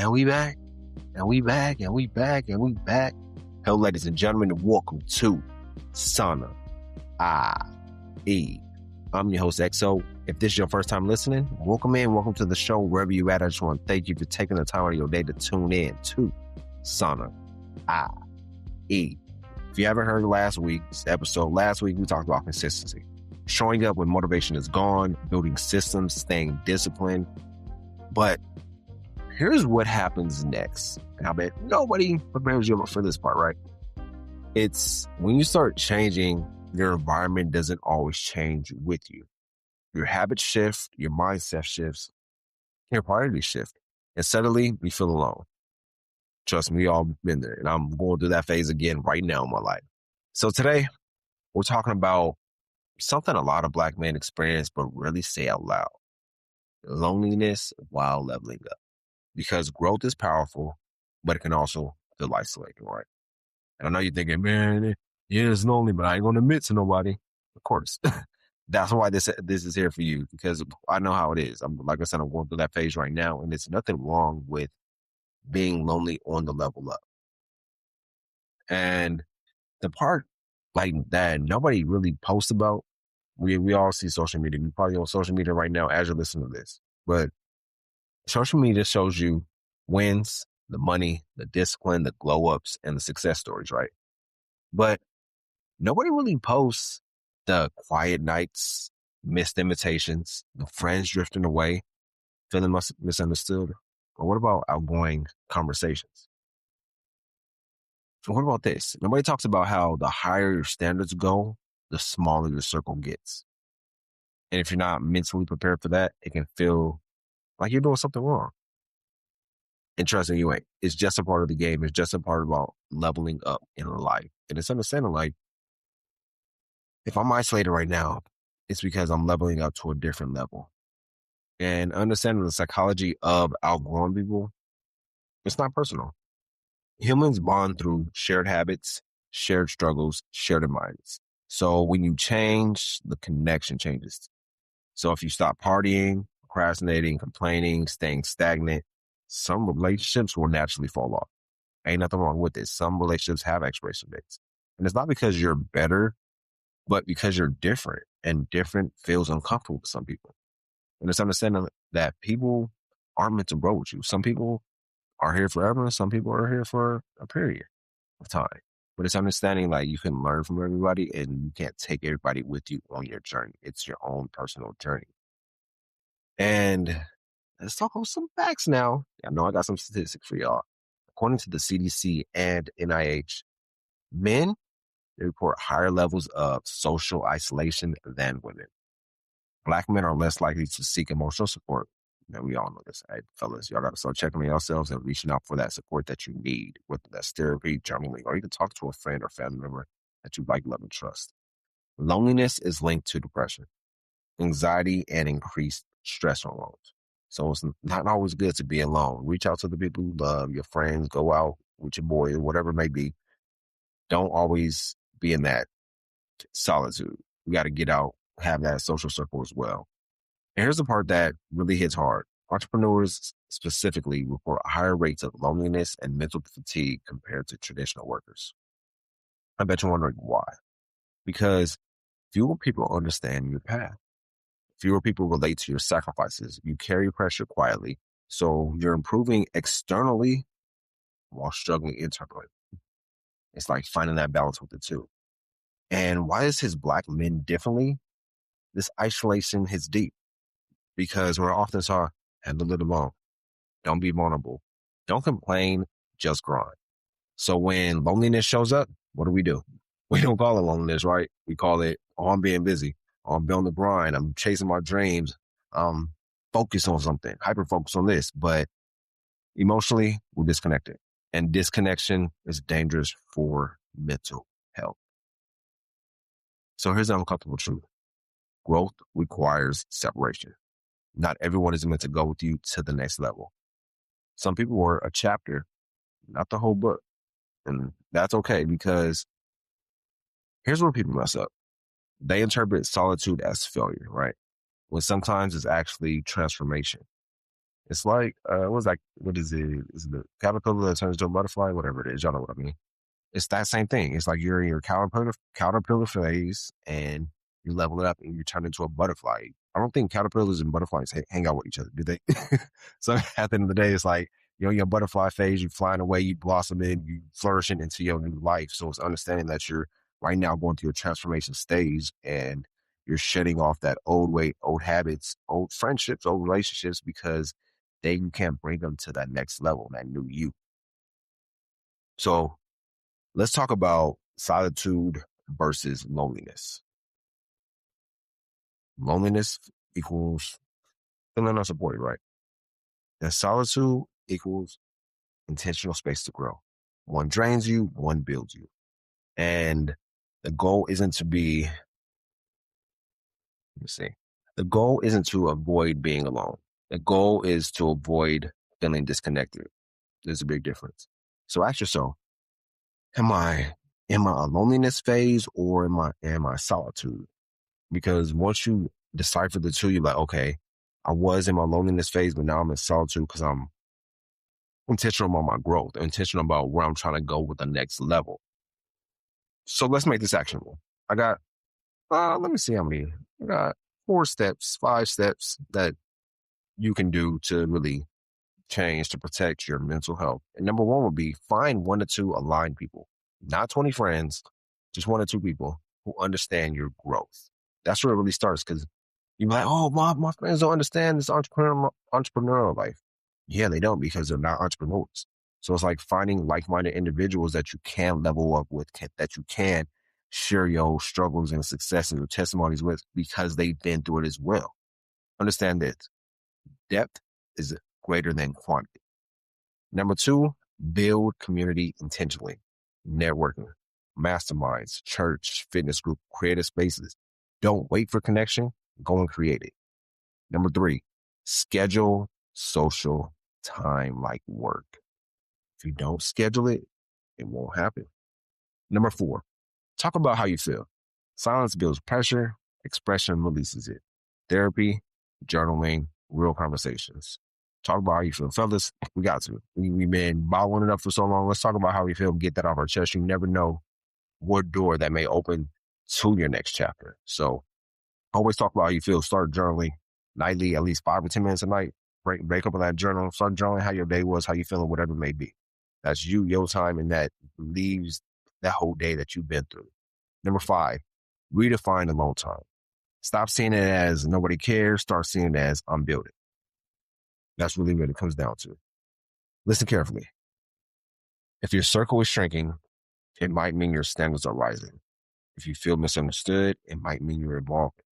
And we back, and we back, and we back, and we back. Hello, ladies and gentlemen, and welcome to SAUNAIE. I'm your host, XO. If this is your first time listening, welcome in, welcome to the show, wherever you at. I just want to thank you for taking the time out of your day to tune in to SAUNAIE. If you haven't heard last week's episode, last week we talked about consistency. Showing up when motivation is gone, building systems, staying disciplined. But here's what happens next. I bet nobody prepares you for this part, right? It's when you start changing, your environment doesn't always change with you. Your habits shift, your mindset shifts, your priorities shift. And suddenly you feel alone. Trust me, we all been there. And I'm going through that phase again right now in my life. So today, we're talking about something a lot of Black men experience but rarely say out loud. Loneliness while leveling up. Because growth is powerful, but it can also feel isolating, right? And I know you're thinking, man, yeah, it's lonely, but I ain't going to admit to nobody. Of course. That's why this is here for you, because I know how it is. Like I said, I'm going through that phase right now, and there's nothing wrong with being lonely on the level up. And the part like that nobody really posts about, we all see social media. You're probably on social media right now as you're listening to this. But social media shows you wins, the money, the discipline, the glow ups, and the success stories, right? But nobody really posts the quiet nights, missed invitations, the friends drifting away, feeling misunderstood. Or what about outgoing conversations? So what about this? Nobody talks about how the higher your standards go, the smaller your circle gets. And if you're not mentally prepared for that, it can feel like you're doing something wrong. And trust me, you ain't. It's just a part of the game. It's just a part about leveling up in life. And it's understanding, like, if I'm isolated right now, it's because I'm leveling up to a different level. And understanding the psychology of outgrowing people, it's not personal. Humans bond through shared habits, shared struggles, shared minds. So when you change, the connection changes. So if you stop partying, procrastinating, complaining, staying stagnant, some relationships will naturally fall off. Ain't nothing wrong with this. Some relationships have expiration dates. And it's not because you're better, but because you're different. And different feels uncomfortable to some people. And it's understanding that people aren't meant to grow with you. Some people are here forever. Some people are here for a period of time. But it's understanding like you can learn from everybody and you can't take everybody with you on your journey. It's your own personal journey. And let's talk about some facts now. I know I got some statistics for y'all. According to the CDC and NIH, men, they report higher levels of social isolation than women. Black men are less likely to seek emotional support. And we all know this. Hey, fellas, y'all got to start checking on yourselves and reaching out for that support that you need, whether that's therapy, journaling, or you can talk to a friend or family member that you like, love, and trust. Loneliness is linked to depression, anxiety, and increased stress hormones. So it's not always good to be alone. Reach out to the people you love, your friends, go out with your boy, whatever it may be. Don't always be in that solitude. You got to get out, have that social circle as well. And here's the part that really hits hard. Entrepreneurs specifically report higher rates of loneliness and mental fatigue compared to traditional workers. I bet you're wondering why. Because fewer people understand your path. Fewer people relate to your sacrifices. You carry pressure quietly. So you're improving externally while struggling internally. It's like finding that balance with the two. And why is his Black men differently? This isolation hits deep. Because we're often taught, handle it alone. Don't be vulnerable. Don't complain, just grind. So when loneliness shows up, what do? We don't call it loneliness, right? We call it, oh, I'm being busy. Oh, I'm building the grind. I'm chasing my dreams. Focus on something, hyper-focus on this. But emotionally, we're disconnected. And disconnection is dangerous for mental health. So here's the uncomfortable truth. Growth requires separation. Not everyone is meant to go with you to the next level. Some people are a chapter, not the whole book. And that's okay, because here's where people mess up. They interpret solitude as failure, right? When sometimes it's actually transformation. It's like, what's that? What is it? Is it the caterpillar that turns into a butterfly? Whatever it is. Y'all know what I mean. It's that same thing. It's like you're in your caterpillar phase and you level it up and you turn into a butterfly. I don't think caterpillars and butterflies hang out with each other, do they? So at the end of the day, it's like you're in your butterfly phase, you're flying away, you blossoming, you flourishing into your new life. So it's understanding that you're right now going through a transformation stage and you're shedding off that old weight, old habits, old friendships, old relationships because you can't bring them to that next level, that new you. So let's talk about solitude versus loneliness. Loneliness equals feeling unsupported, right? And solitude equals intentional space to grow. One drains you, one builds you. And the goal isn't to be, the goal isn't to avoid being alone. The goal is to avoid feeling disconnected. There's a big difference. So ask yourself, am I in a loneliness phase or am I solitude? Because once you decipher the two, you're like, okay, I was in my loneliness phase, but now I'm in solitude because I'm intentional about my growth, intentional about where I'm trying to go with the next level. So let's make this actionable. I got, let me see how many. I got 5 steps that you can do to really change to protect your mental health. And number 1 would be find 1 to 2 aligned people, not 20 friends, just 1 or 2 people who understand your growth. That's where it really starts because you're like, oh, my friends don't understand this entrepreneurial life. Yeah, they don't because they're not entrepreneurs. So it's like finding like-minded individuals that you can level up with, that you can share your struggles and successes or testimonies with because they've been through it as well. Understand that depth is greater than quantity. Number 2, build community intentionally. Networking, masterminds, church, fitness group, creative spaces. Don't wait for connection. Go and create it. Number 3, schedule social time like work. If you don't schedule it, it won't happen. Number 4, talk about how you feel. Silence builds pressure. Expression releases it. Therapy, journaling, real conversations. Talk about how you feel. Fellas, we got to. We've been bottling it up for so long. Let's talk about how we feel. Get that off our chest. You never know what door that may open to your next chapter. So always talk about how you feel. Start journaling nightly, at least 5 or 10 minutes a night. Break up on that journal. Start journaling how your day was, how you feeling, whatever it may be. That's your time, and that leaves that whole day that you've been through. Number 5, redefine alone time. Stop seeing it as nobody cares. Start seeing it as I'm building. That's really what it comes down to. Listen carefully. If your circle is shrinking, it might mean your standards are rising. If you feel misunderstood, it might mean you're evolving.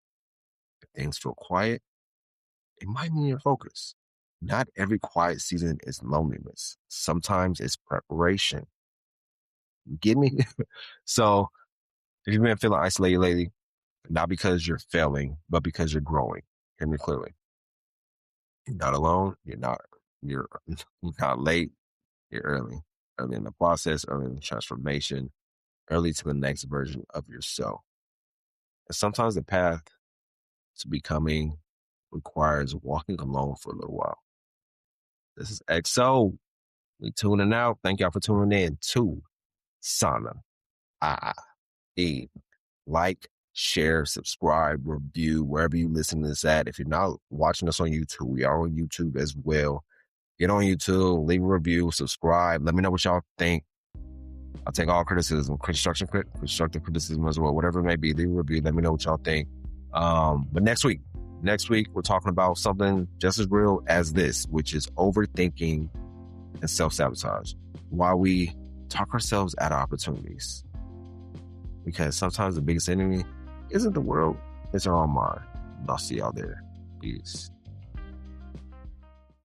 If things feel quiet, it might mean you're focused. Not every quiet season is loneliness. Sometimes it's preparation. You get me? So if you've been feeling isolated lately, not because you're failing, but because you're growing. Hear me clearly. You're not alone. You're not late. You're early in the process, early in the transformation, early to the next version of yourself. And sometimes the path to becoming requires walking alone for a little while. This is XO. We tuning out. Thank y'all for tuning in to SAUNAIE. Like, share, subscribe, review, wherever you listen to this at. If you're not watching us on YouTube, we are on YouTube as well. Get on YouTube, leave a review, subscribe. Let me know what y'all think. I'll take all criticism, constructive criticism as well, whatever it may be. Leave a review. Let me know what y'all think. But next week, we're talking about something just as real as this, which is overthinking and self-sabotage. Why we talk ourselves out of opportunities. Because sometimes the biggest enemy isn't the world, it's our own mind. I'll see y'all there. Peace.